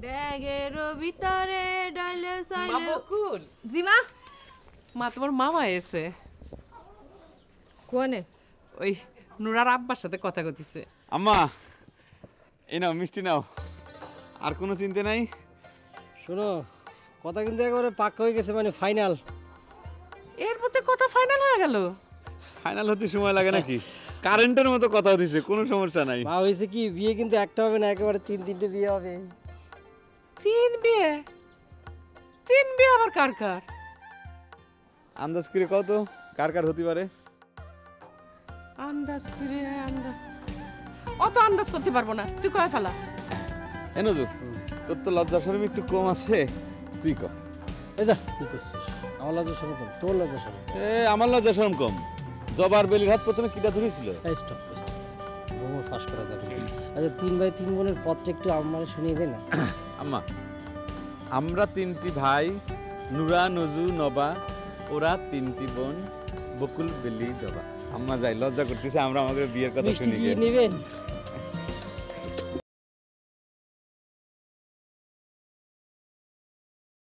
ড্যাগের ভিতরে ডাইলে মা সাইলে বকুল জিমা মা তোমার মামা এসে কোনে ওই নুরার আব্বার সাথে কথা কইতেছে। আম্মা এই নাও মিষ্টি নাও। আর কোনো চিন্তা নাই? শোনো, কথা কিন্তু একেবারে পাক্কা হয়ে গেছে, মানে ফাইনাল। এর মধ্যে কথা ফাইনাল হয়ে গেল? ফাইনাল হতে সময় লাগে নাকি? কারেন্টের মতো কথা হইছে, কোনো সমস্যা নাই। মা হয়েছে কি, বিয়ে কিন্তু একটা হবে না, একেবারে তিনটে বিয়ে হবে। তিন বিয়ে? তিন বিয়ে আবার কার কার? আন্দাজ করে কও তো কার কার হতে পারে? আন্দাজ করে অত আন্দাজ করতে পারবো না, তুই কয় ফেলা। এনজু তোর তো লজ্জা শরম একটু কম আছে, তুই ক। এই দা কি করছিস? আমার লজ্জা শরম কম, তোর লজ্জা শরম। আমার লজ্জা শরম কম। জবার বেলির হাত প্রথমে কিটা ধরেছিল? স্টপ, ভ্রমণ ফাঁস করা যাবে। আচ্ছা, 3 ভাই 3 বোনের পথটা একটু আমার শুনিয়ে দে না। আম্মা, আমরা 3টি ভাই, নুরা, নজু, নবা, ওরা 3টি বোন, বকুল, বেলি, জবা। আম্মা যাই লজ্জা করতেছে, আমরা আমাদের বিয়ের কথা মিষ্টি শুনি। কি নেবেন?